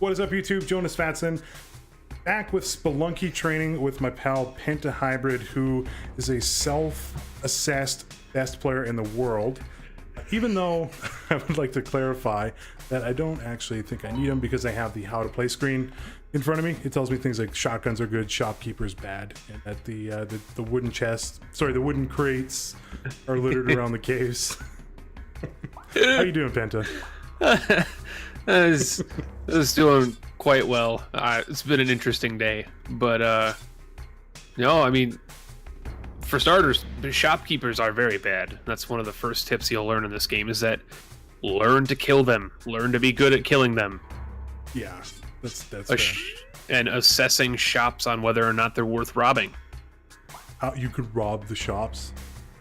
What is up, YouTube? Jonusfatson back with Spelunky training with my pal PentaHybrid, who is a self-assessed best player in the world. Even though I would like to clarify that I don't actually think I need him because I have the how to play screen in front of me. It tells me things like shotguns are good, shopkeeper's bad, and that the wooden chests, sorry, the wooden crates are littered around the caves. How you doing, Penta? I was doing quite well. It's been an interesting day, but no, I mean, for starters, the shopkeepers are very bad. That's one of the first tips you'll learn in this game, is that learn to kill them, learn to be good at killing them. Yeah, that's fair. And assessing shops on whether or not they're worth robbing. How you could rob the shops?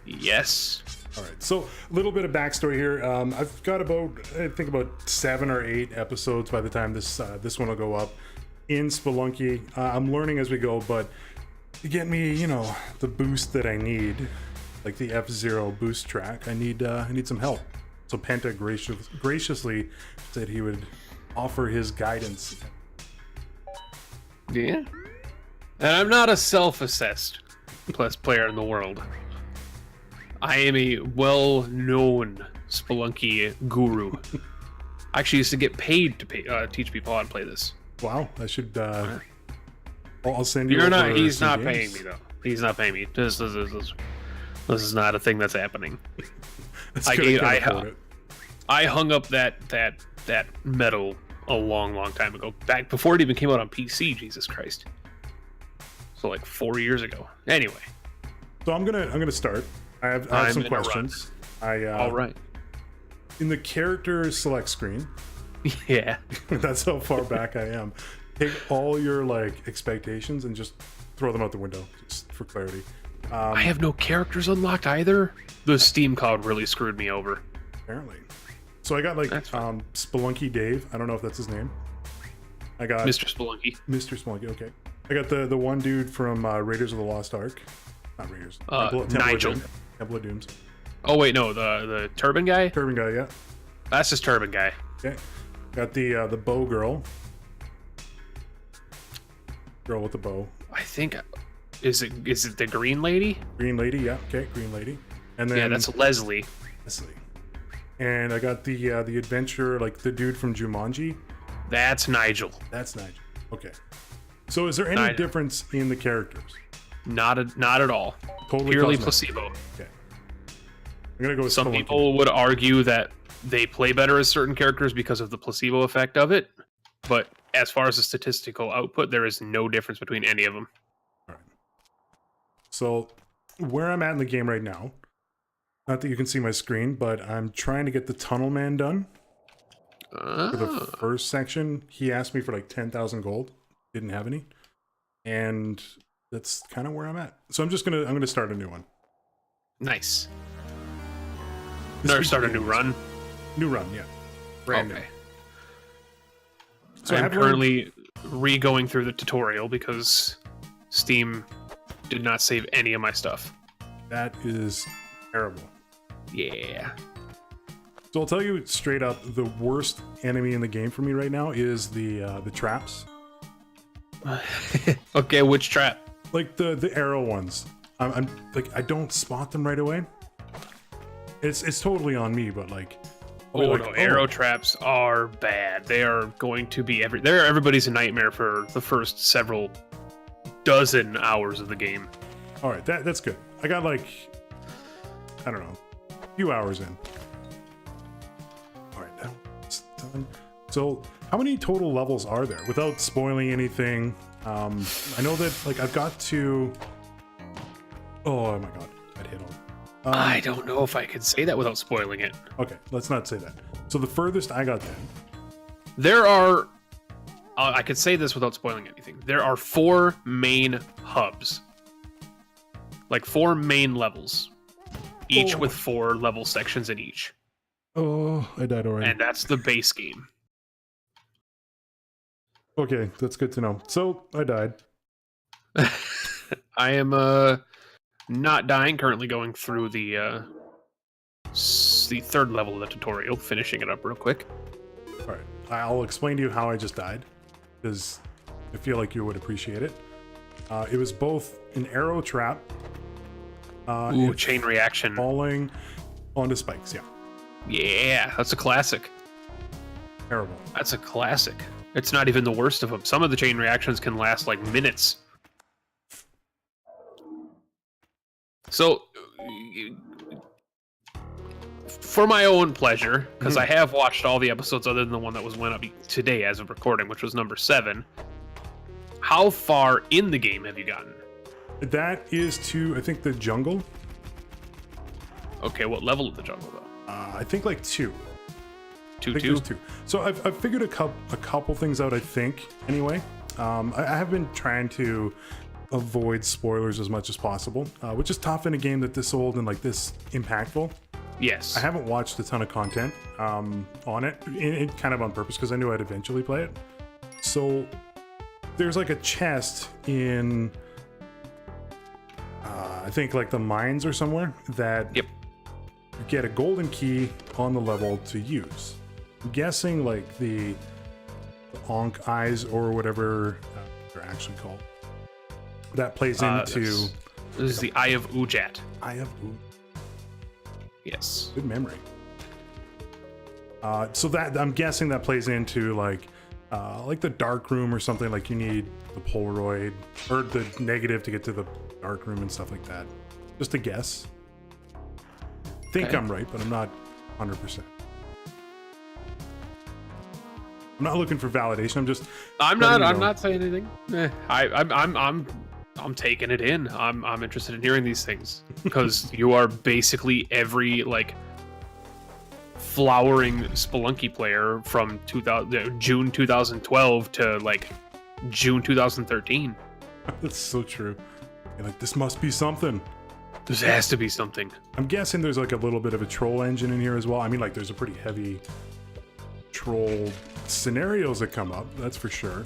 Yes. All right, so a little bit of backstory here. I've got I think about 7 or 8 episodes by the time this one will go up in Spelunky. I'm learning as we go, but to get me, you know, the boost that I need, like the F0 boost track, I need some help. So Penta graciously said he would offer his guidance. Yeah. And I'm not a self-assessed plus player in the world. I am a well-known Spelunky guru. I actually used to get paid to teach people how to play this. Wow, I should. I'll send you. He's not paying me though. He's not paying me. This is not a thing that's happening. I hung up that medal a long time ago, back before it even came out on PC. Jesus Christ. So like 4 years ago. Anyway. So I'm gonna start. I have some questions. All right. In the character select screen. Yeah. That's how far back I am. Take all your like expectations and just throw them out the window, just for clarity. I have no characters unlocked either. The Steam cloud really screwed me over. Apparently. So I got like Spelunky Dave. I don't know if that's his name. I got Mr. Spelunky. Mr. Spelunky. Okay. I got the one dude from Raiders of the Lost Ark. Not Raiders. Nigel. Temple of Dooms. Oh wait, no, the turban guy. Turban guy, yeah. That's just turban guy. Okay. Got the bow girl. Girl with the bow. I think is it the green lady? Green lady, yeah. Okay, green lady. And then that's Leslie. Leslie. And I got the adventurer, like the dude from Jumanji. That's Nigel. That's Nigel. Okay. So is there any difference in the characters? Not at all. Totally purely cosmetic. placebo. Okay. I'm gonna go with some Spelunky. people would argue that they play better as certain characters because of the placebo effect of it, but as far as the statistical output, there is no difference between any of them. All right. So where I'm at in the game right now, not that you can see my screen, but I'm trying to get the Tunnel Man done. For the first section, he asked me for like 10,000 gold. Didn't have any, and that's kind of where I'm at. So I'm gonna start a new one. Nice. Start a new run. New run, yeah. Brand new. So I'm currently re-going through the tutorial because Steam did not save any of my stuff. That is terrible. Yeah. So I'll tell you straight up, the worst enemy in the game for me right now is the traps. Okay, which trap? Like the arrow ones. I'm like, I don't spot them right away. It's totally on me, but like, arrow traps are bad. They are going to be they're everybody's nightmare for the first several dozen hours of the game. All right, that's good. I got like, I don't know, a few hours in. All right, that's done. So how many total levels are there without spoiling anything? I know that like I've got to, oh my god, I'd hit on. I don't know if I could say that without spoiling it. Okay, let's not say that. So the furthest I got then. There are, I could say this without spoiling anything. There are 4 main hubs. Like 4 main levels. Each with 4 level sections in each. Oh, I died already. And that's the base game. Okay, that's good to know. So, I died. I am, not dying, currently going through the 3rd level of the tutorial, finishing it up real quick. All right. I'll explain to you how I just died, because I feel like you would appreciate it. It was both an arrow trap. Ooh, chain reaction. Falling onto spikes, yeah. Yeah, that's a classic. Terrible. That's a classic. It's not even the worst of them. Some of the chain reactions can last like minutes. So, for my own pleasure, because I have watched all the episodes other than the one that went up today as of recording, which was number 7. How far in the game have you gotten? That is to, I think, the jungle. Okay, what level of the jungle though? I think like 2. Two. There's 2. So I've figured a couple things out, I think, anyway. I have been trying to avoid spoilers as much as possible, which is tough in a game that this old and like this impactful. Yes. I haven't watched a ton of content on it kind of on purpose, because I knew I'd eventually play it. So there's like a chest in, I think like the mines or somewhere that Yep. you get a golden key on the level to use. I'm guessing like the Ankh eyes or whatever they're actually called. That plays into... This is the Eye of Ujat. Eye of Ujat. Yes. Good memory. So that, I'm guessing that plays into like the dark room or something. Like you need the Polaroid or the negative to get to the dark room and stuff like that. Just a guess. I think Okay. I'm right, but I'm not 100%. I'm not looking for validation. I'm not saying anything. I'm taking it in. I'm interested in hearing these things because you are basically every like flowering Spelunky player from June 2012 to like June 2013. That's so true. You're like, this must be something. This has to be something. I'm guessing there's like a little bit of a troll engine in here as well. I mean, like there's a pretty heavy troll scenarios that come up, that's for sure.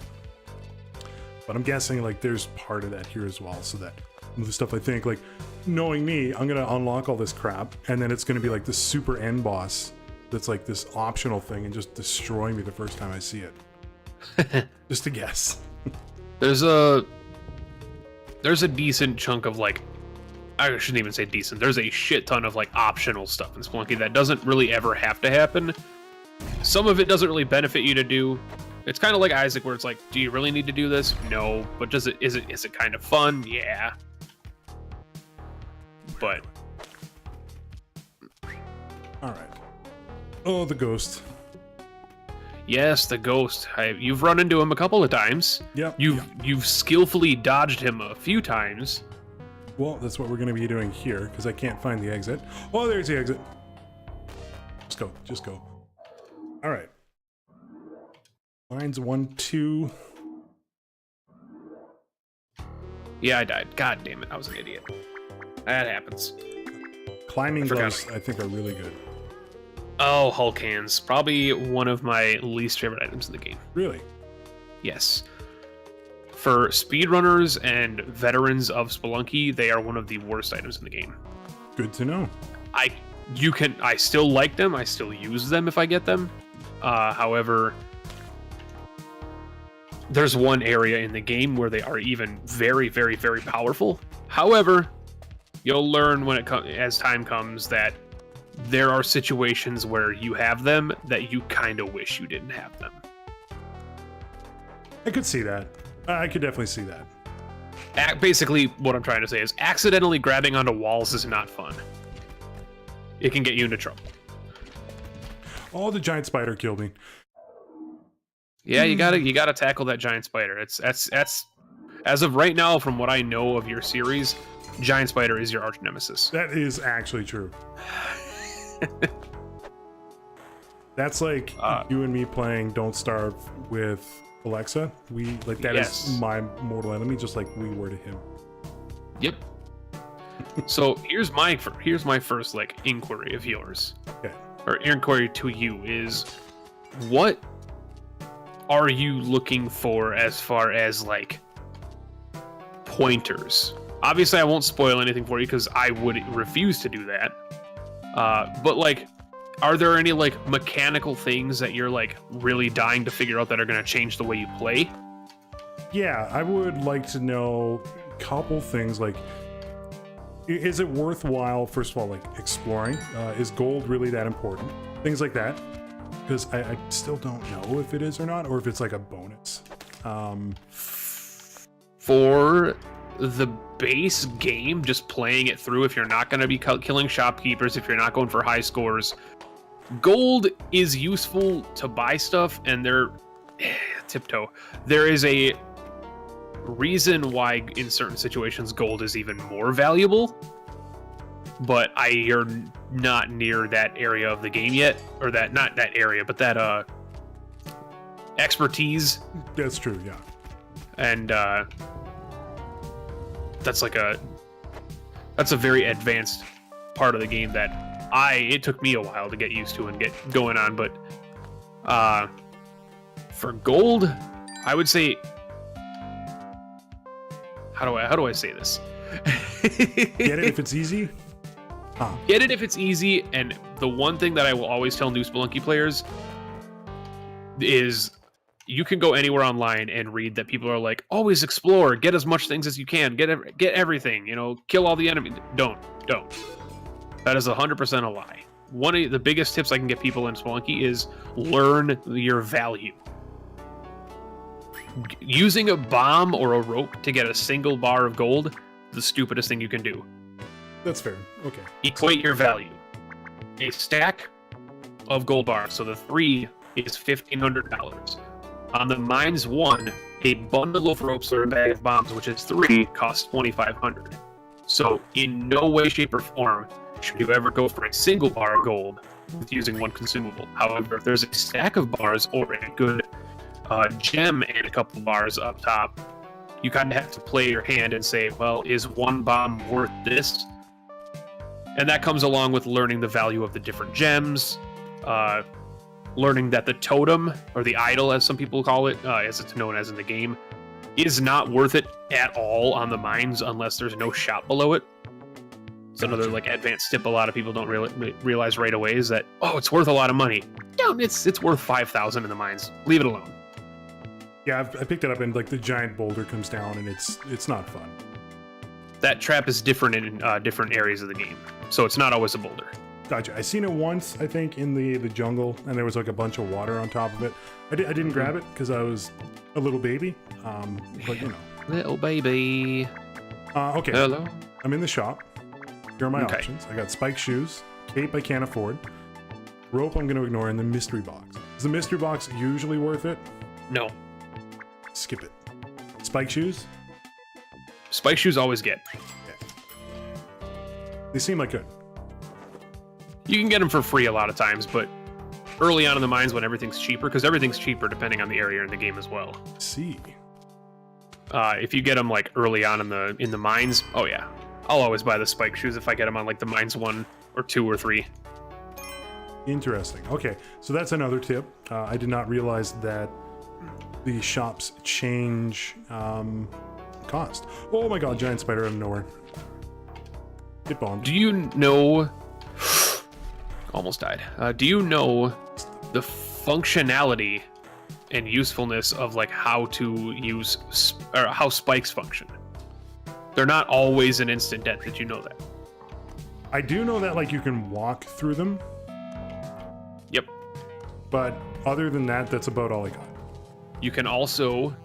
But I'm guessing like there's part of that here as well, so that the stuff I think, like knowing me, I'm gonna unlock all this crap and then it's gonna be like this super end boss that's like this optional thing and just destroy me the first time I see it. Just a guess. There's a decent chunk of like, I shouldn't even say decent, there's a shit ton of like optional stuff in Spelunky that doesn't really ever have to happen. Some of it doesn't really benefit you to do. It's kind of like Isaac, where it's like, do you really need to do this? No. But is it kind of fun? Yeah. But All right. Oh, the ghost. yes, the ghost. You've run into him a couple of times. Yep. You've skillfully dodged him a few times. Well, that's what we're gonna be doing here because I can't find the exit. Oh, there's the exit. Just go. All right. Lines 1, 2. Yeah, I died. God damn it, I was an idiot. That happens. Climbing I forgot. gloves, I think, are really good. Oh, Hulk hands. Probably one of my least favorite items in the game. Really? Yes. For speedrunners and veterans of Spelunky, they are one of the worst items in the game. Good to know. I still like them. I still use them if I get them. However, there's one area in the game where they are even very, very, very powerful. However, you'll learn as time comes that there are situations where you have them that you kind of wish you didn't have them. I could see that. I could definitely see that. Basically, what I'm trying to say is accidentally grabbing onto walls is not fun. It can get you into trouble. Oh, the giant spider killed me. Yeah, you gotta tackle that giant spider. That's as of right now, from what I know of your series, giant spider is your arch nemesis. That is actually true. That's like you and me playing Don't Starve with Alexa. We like that Yes. is my mortal enemy, just like we were to him. Yep. So here's my first like inquiry of yours, Okay. or inquiry to you is, what are you looking for as far as like pointers? Obviously, I won't spoil anything for you because I would refuse to do that. But like, are there any like mechanical things that you're like really dying to figure out that are going to change the way you play? Yeah, I would like to know a couple things. Like, is it worthwhile, first of all, like exploring? Is gold really that important? Things like that. Because I still don't know if it is or not, or if it's like a bonus. For the base game, just playing it through, if you're not going to be killing shopkeepers, if you're not going for high scores, gold is useful to buy stuff, and tiptoe. There is a reason why in certain situations gold is even more valuable, but you're not near that area of the game yet, or that, not that area, but that expertise. That's true, yeah. And that's a very advanced part of the game that it took me a while to get used to and get going on. But for gold, I would say, how do I say this? Get it if it's easy? Get it if it's easy. And the one thing that I will always tell new Spelunky players is you can go anywhere online and read that people are like, always explore, get as much things as you can, get everything, kill all the enemies. Don't. That is 100% a lie. One of the biggest tips I can get people in Spelunky is learn your value. Using a bomb or a rope to get a single bar of gold, the stupidest thing you can do. That's fair. Okay. Equate your value. A stack of gold bars, so the 3 is $1,500. On the mines 1, a bundle of ropes or a bag of bombs, which is 3, costs $2,500. So in no way, shape, or form should you ever go for a single bar of gold with using one consumable. However, if there's a stack of bars or a good gem and a couple bars up top, you kind of have to play your hand and say, well, is one bomb worth this? And that comes along with learning the value of the different gems, learning that the totem, or the idol as some people call it, as it's known as in the game, is not worth it at all on the mines unless there's no shop below it. It's another like advanced tip a lot of people don't realize right away is that, oh, it's worth a lot of money. No, it's worth 5,000 in the mines. Leave it alone. Yeah, I picked it up and like the giant boulder comes down and it's not fun. That trap is different in different areas of the game, so it's not always a boulder. Gotcha. I seen it once, I think, in the jungle, and there was like a bunch of water on top of it. I didn't grab it because I was a little baby, but Little baby. Okay. Hello. I'm in the shop. Here are my options. I got spike shoes, cape I can't afford, rope I'm going to ignore, and the mystery box. Is the mystery box usually worth it? No. Skip it. Spike shoes? Spike shoes always get. Yeah. They seem like good. You can get them for free a lot of times, but early on in the mines when everything's cheaper, because everything's cheaper depending on the area in the game as well. See. If you get them like early on in the mines, oh yeah, I'll always buy the spike shoes if I get them on like the mines 1 or 2 or 3. Interesting. Okay, so that's another tip. I did not realize that the shops change cost. Oh my god, giant spider out of nowhere. Get bombed. Do you know... Almost died. Do you know the functionality and usefulness of like how to use or how spikes function? They're not always an instant death. Did you know that? I do know that like you can walk through them. Yep. But other than that, that's about all I got. You can also...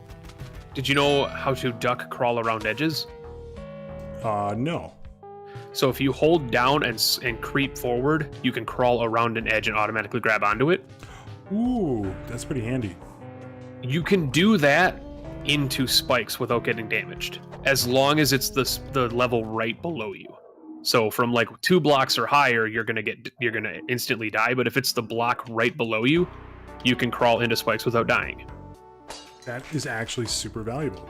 Did you know how to duck crawl around edges? No. So if you hold down and creep forward, you can crawl around an edge and automatically grab onto it. Ooh, that's pretty handy. You can do that into spikes without getting damaged, as long as it's the level right below you. So from like 2 blocks or higher, you're gonna instantly die. But if it's the block right below you, you can crawl into spikes without dying. That is actually super valuable.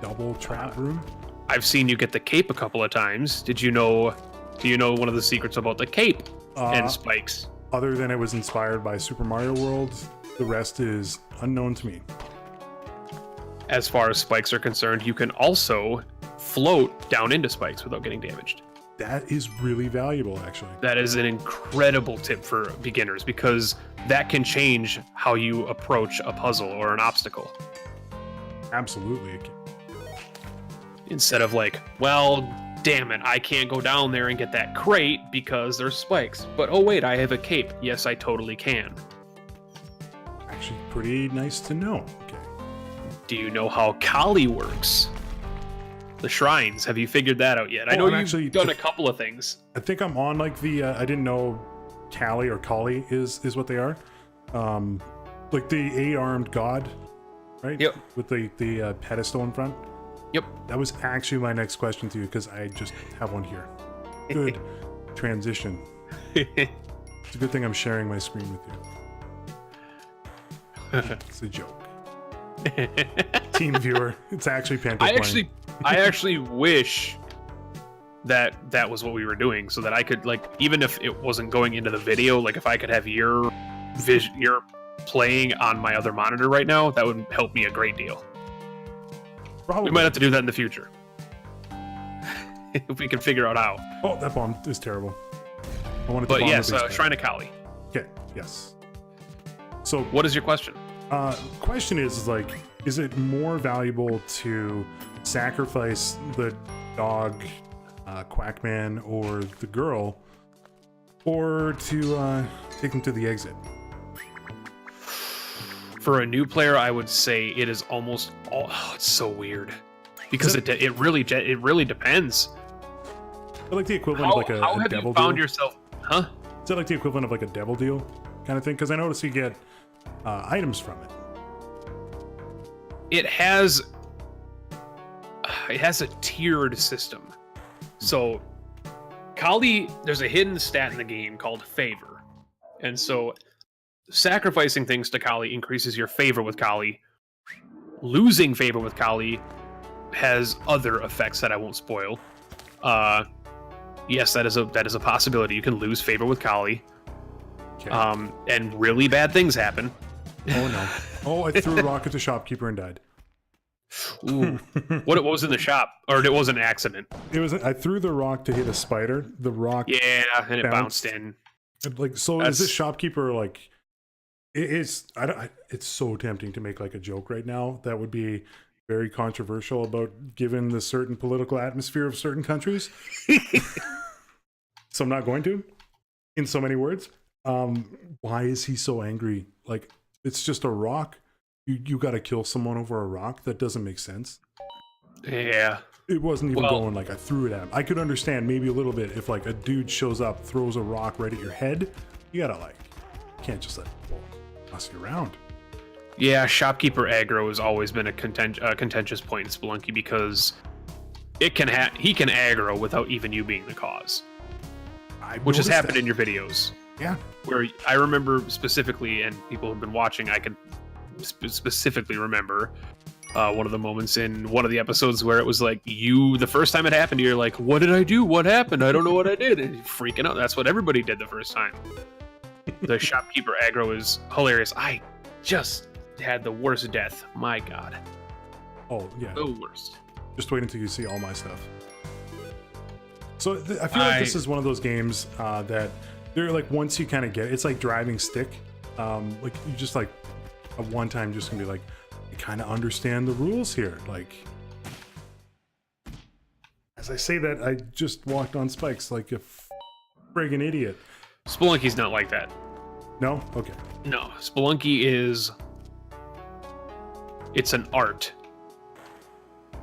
Double trap room. I've seen you get the cape a couple of times. Do you know one of the secrets about the cape and spikes? Other than it was inspired by Super Mario World, the rest is unknown to me. As far as spikes are concerned, you can also float down into spikes without getting damaged. That is really valuable, actually. That is an incredible tip for beginners because that can change how you approach a puzzle or an obstacle. Absolutely. Instead of like, well, damn it, I can't go down there and get that crate because there's spikes. But oh wait, I have a cape. Yes, I totally can. Actually, pretty nice to know. Okay. Do you know how Kali works? The shrines. Have you figured that out yet? I know you've done a couple of things. I think I'm on like the. I didn't know Kali or Kali is what they are. Like the 8-armed god, right? Yep. With the pedestal in front. Yep. That was actually my next question to you because I just have one here. Good transition. It's a good thing I'm sharing my screen with you. It's a joke. Team viewer, it's actually Penta. I actually wish that was what we were doing, so that I could, like, even if it wasn't going into the video, like if I could have your playing on my other monitor right now, that would help me a great deal. Probably. We might have to do that in the future. If we can figure out how. Oh, that bomb is terrible. I wanted to. But bomb yes, the big Shrine of Kali. Okay. Yes. So, what is your question? Question is like, is it more valuable to sacrifice the dog, Quackman, or the girl, or to take them to the exit? For a new player, I would say it is almost. Oh, it's so weird because it really depends. Like the equivalent of like a how have devil you found deal? Yourself? Huh? Is that like the equivalent of like a devil deal kind of thing? Because I noticed you get items from it. It has a tiered system. So Kali, there's a hidden stat in the game called favor, and so sacrificing things to Kali increases your favor with Kali. Losing favor with Kali has other effects that I won't spoil. Yes, that is a possibility. You can lose favor with Kali. Okay. And really bad things happen. Oh no! Oh, I threw a rock at the shopkeeper and died. Ooh. What was in the shop? Or it was an accident? It was. I threw the rock to hit a spider. The rock. Yeah, and it bounced in. Like, so is this shopkeeper like? It's so tempting to make like a joke right now that would be very controversial about given the certain political atmosphere of certain countries. So I'm not going to, in so many words. Why is he so angry? Like, it's just a rock. You got to kill someone over a rock? That doesn't make sense. Yeah. It wasn't even going like I threw it at him. I could understand maybe a little bit if like a dude shows up, throws a rock right at your head. You gotta like, can't just let people toss you around. Yeah, shopkeeper aggro has always been a contentious point in Spelunky because he can aggro without even you being the cause, which has happened in your videos. Yeah, where I remember specifically, and people who've been watching, I can specifically remember one of the moments in one of the episodes where it was like the first time it happened, you're like, "What did I do? What happened? I don't know what I did." And you're freaking out. That's what everybody did the first time. The shopkeeper aggro is hilarious. I just had the worst death. My God. Oh yeah. The worst. Just wait until you see all my stuff. So I feel like this is one of those games that they're like, once you kind of get it, it's like driving stick. Like you just like at one time just gonna be like, I kind of understand the rules here. Like, as I say that, I just walked on spikes like a friggin' idiot. Spelunky's not like that. No? Okay. No, Spelunky is... It's an art.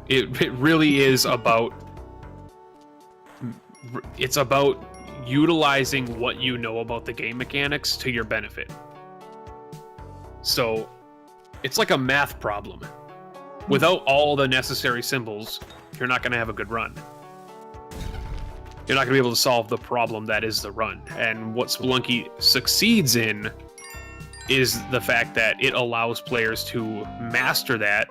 It really is about... It's about utilizing what you know about the game mechanics to your benefit. So, it's like a math problem. Without all the necessary symbols, you're not going to have a good run. You're not going to be able to solve the problem that is the run. And what Spelunky succeeds in is the fact that it allows players to master that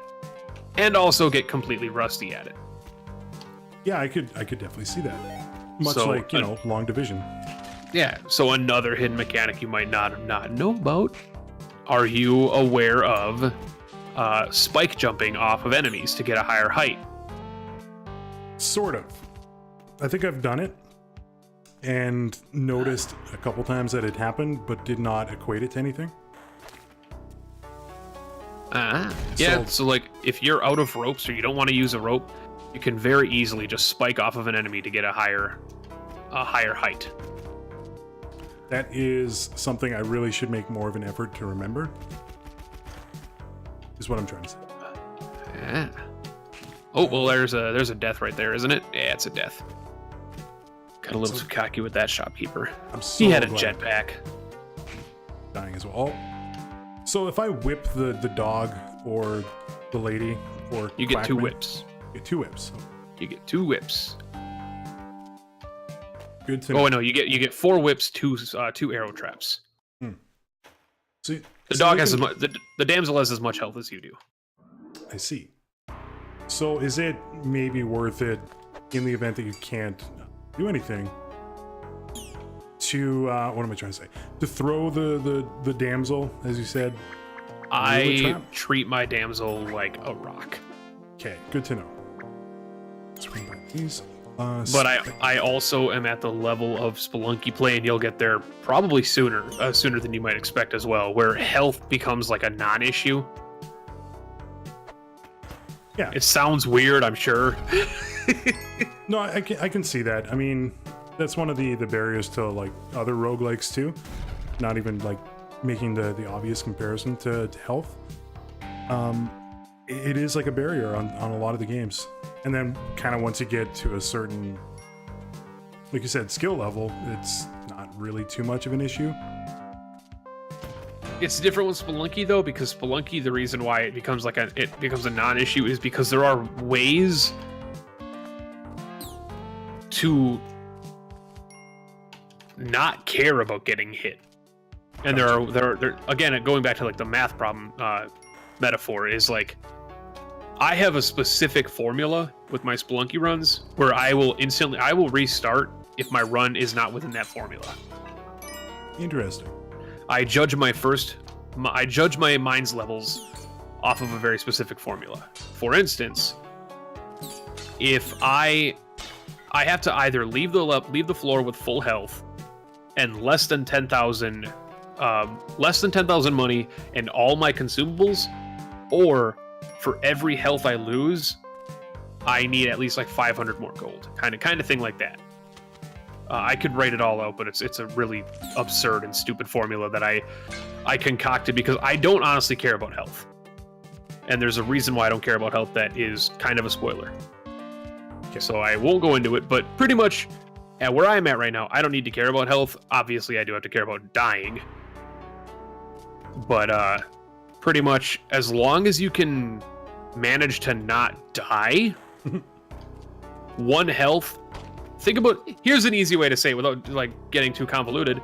and also get completely rusty at it. Yeah, I could definitely see that. Much like, long division. Yeah, so another hidden mechanic you might not know about. Are you aware of spike jumping off of enemies to get a higher height? Sort of. I think I've done it. and noticed a couple times that it happened, but did not equate it to anything. Yeah, so like if you're out of ropes or you don't want to use a rope, you can very easily just spike off of an enemy to get a higher height. That is something I really should make more of an effort to remember. Is what I'm trying to say. Yeah. Oh well, there's a death right there, isn't it? Yeah, it's a death. Got a little too cocky with that shopkeeper. So he had a glad. jetpack. Dying as well. So if I whip the dog or the lady or You get two Quackman, whips. you get 2 whips. You get 2 whips. Good to know. Oh no, you get 4 whips, 2 arrow traps. So, The dog has as much. The damsel has as much health as you do. I see. So is it maybe worth it in the event that you can't do anything to what am I trying to say? To throw the damsel, as you said. I treat my damsel like a rock. Okay, good to know. Let's bring back these. But I also am at the level of Spelunky play, and you'll get there probably sooner than you might expect as well, where health becomes like a non-issue. Yeah, It sounds weird, I'm sure. no, I can see that. I mean, that's one of the barriers to like other roguelikes too. Not even like making the obvious comparison to health. It is like a barrier on a lot of the games. And then kind of once you get to a certain, like you said, skill level, it's not really too much of an issue. It's different with Spelunky though, because Spelunky, the reason why it becomes a non-issue is because there are ways to not care about getting hit. And there are again, going back to like the math problem metaphor, is like I have a specific formula with my Spelunky runs where I will restart if my run is not within that formula. Interesting. I judge my mines levels off of a very specific formula. For instance, if I have to either leave the floor with full health and less than 10,000 money and all my consumables, or for every health I lose, I need at least like 500 more gold. Kind of thing like that. I could write it all out, but it's a really absurd and stupid formula that I concocted because I don't honestly care about health. And there's a reason why I don't care about health that is kind of a spoiler. Okay. So I won't go into it, but pretty much at where I'm at right now, I don't need to care about health. Obviously, I do have to care about dying. But pretty much as long as you can manage to not die, 1 health. Think about, here's an easy way to say it without like getting too convoluted.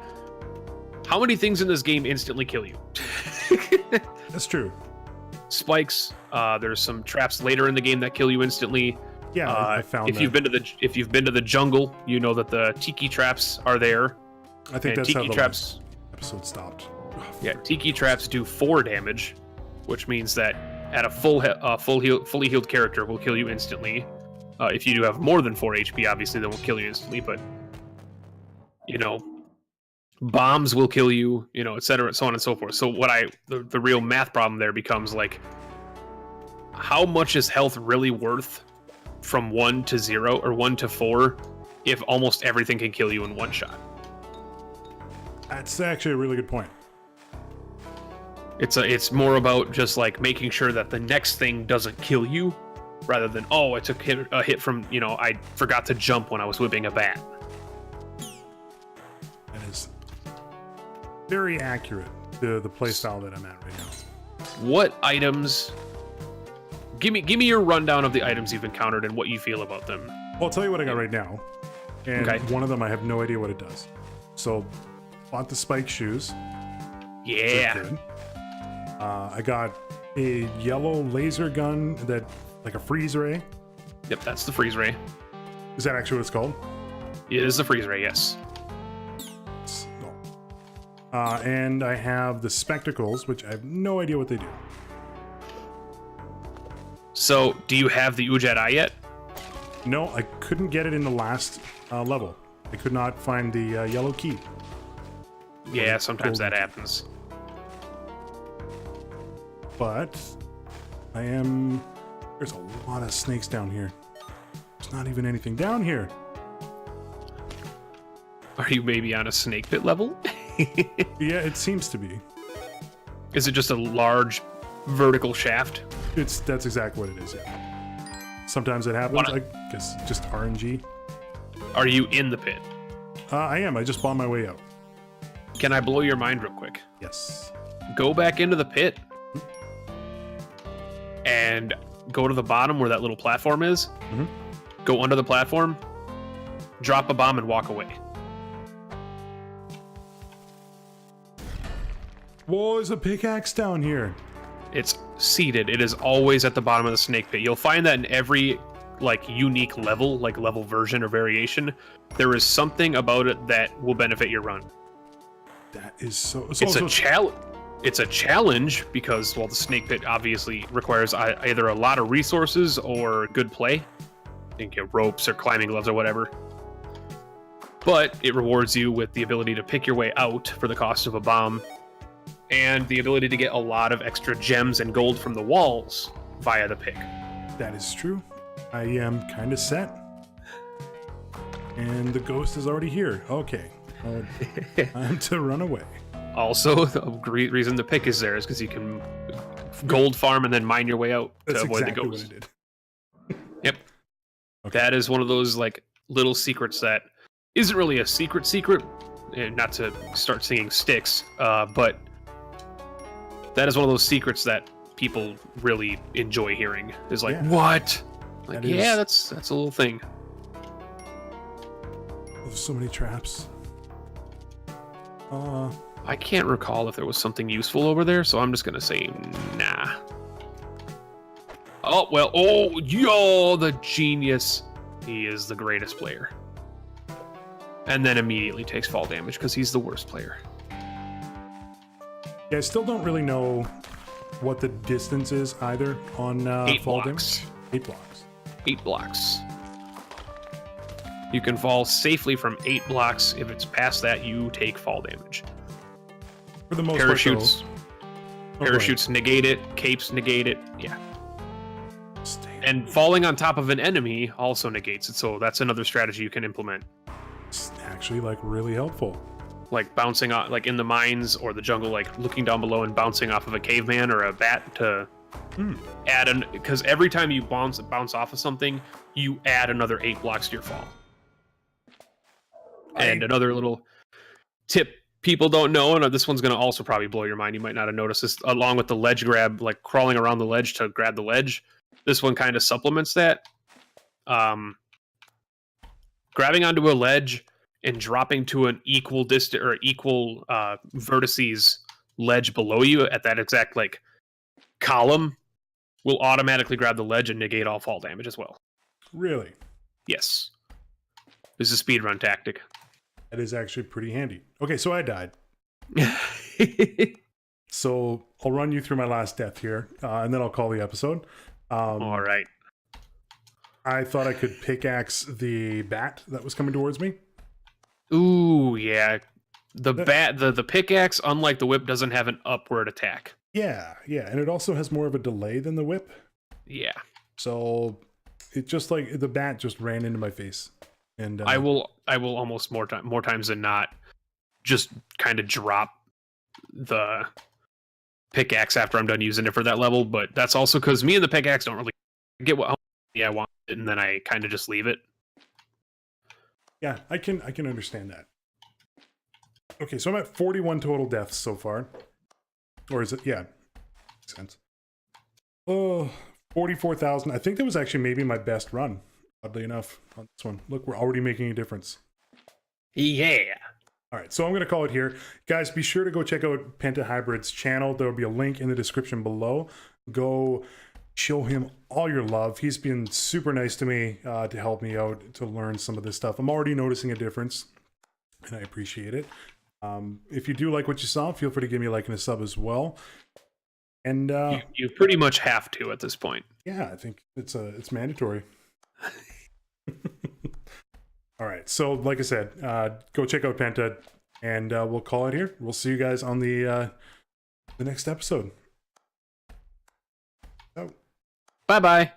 How many things in this game instantly kill you? That's true. Spikes. There's some traps later in the game that kill you instantly. Yeah, I found if that. If you've been to the jungle, you know that the tiki traps are there. I think that's tiki how the traps. episode stopped. Yeah, tiki traps do 4 damage, which means that at a fully healed character will kill you instantly. If you do have more than 4 HP, obviously they won't kill you instantly, but you know, bombs will kill you, you know, etc., so on and so forth. So the real math problem there becomes like, how much is health really worth from 1 to 0 or 1 to 4 if almost everything can kill you in one shot? That's actually a really good point. It's more about just like making sure that the next thing doesn't kill you, rather than, oh, I took a hit from, you know, I forgot to jump when I was whipping a bat. That is very accurate to the playstyle that I'm at right now. What items? Give me your rundown of the items you've encountered and what you feel about them. Well, I'll tell you what I got right now. And Okay. one of them I have no idea what it does. So, bought the spike shoes. Yeah. They're good. I got a yellow laser gun that, like a freeze ray. Yep, that's the freeze ray. Is that actually what it's called? It is the freeze ray, yes. No. And I have the spectacles, which I have no idea what they do. So, do you have the Ujat Eye yet? No, I couldn't get it in the last level. I could not find the yellow key. Yeah, sometimes that happens. But I am... There's a lot of snakes down here. There's not even anything down here. Are you maybe on a snake pit level? Yeah, it seems to be. Is it just a large vertical shaft? That's exactly what it is, yeah. Sometimes it happens, I guess just RNG. Are you in the pit? I am, I just bought my way out. Can I blow your mind real quick? Yes. Go back into the pit and go to the bottom where that little platform is. Mm-hmm. Go under the platform, drop a bomb, and walk away. Whoa, there's a pickaxe down here. It's seated. It is always at the bottom of the snake pit. You'll find that in every like unique level, like level version or variation, there is something about it that will benefit your run. That is so... It's a challenge. It's a challenge because, well, the snake pit obviously requires either a lot of resources or good play. You can get ropes or climbing gloves or whatever. But it rewards you with the ability to pick your way out for the cost of a bomb, and the ability to get a lot of extra gems and gold from the walls via the pick. That is true. I am kind of set. And the ghost is already here. Okay. Time to run away. Also, the reason the pick is there is because you can gold farm and then mine your way out to avoid the ghost. What I did. Yep. Okay. That is one of those like little secrets that isn't really a secret, not to start singing Styx, but that is one of those secrets that people really enjoy hearing. Is like, what? Like, yeah, that's a little thing. There's so many traps. I can't recall if there was something useful over there, so I'm just gonna say nah. Oh well, the genius. He is the greatest player. And then immediately takes fall damage because he's the worst player. Yeah, I still don't really know what the distance is either on 8 fall blocks. damage. 8 blocks. 8 blocks. You can fall safely from 8 blocks. If it's past that, you take fall damage. For the most Parachutes. part, Parachutes negate it. Capes negate it. Yeah. And falling on top of an enemy also negates it. So that's another strategy you can implement. It's actually like really helpful. Like bouncing off, like in the mines or the jungle, like looking down below and bouncing off of a caveman or a bat to add an. Because every time you bounce off of something, you add another 8 blocks to your fall. And another little tip people don't know, and this one's going to also probably blow your mind. You might not have noticed this, along with the ledge grab, like crawling around the ledge to grab the ledge. This one kind of supplements that. Grabbing onto a ledge and dropping to an equal distance or equal vertices ledge below you at that exact like column will automatically grab the ledge and negate all fall damage as well. Really? Yes. This is a speedrun tactic. That is actually pretty handy. Okay, so I died. So I'll run you through my last death here, and then I'll call the episode. All right. I thought I could pickaxe the bat that was coming towards me. Ooh, yeah. The pickaxe, unlike the whip, doesn't have an upward attack. Yeah, and it also has more of a delay than the whip. Yeah. So it just like the bat just ran into my face. And I will almost more times than not just kind of drop the pickaxe after I'm done using it for that level, but that's also because me and the pickaxe don't really get what I want, and then I kind of just leave it. Yeah, I can understand that. Okay, so I'm at 41 total deaths so far. Or is it? Yeah. Makes sense. Oh, 44,000. I think that was actually maybe my best run, oddly enough, on this one. Look, we're already making a difference. Yeah. All right, so I'm going to call it here. Guys, be sure to go check out PentaHybrid's channel. There will be a link in the description below. Go show him all your love. He's been super nice to me to help me out to learn some of this stuff. I'm already noticing a difference, and I appreciate it. If you do like what you saw, feel free to give me a like and a sub as well. And you pretty much have to at this point. Yeah, I think it's mandatory. All right. So, like I said, go check out Penta, and we'll call it here. We'll see you guys on the next episode. Oh. Bye bye.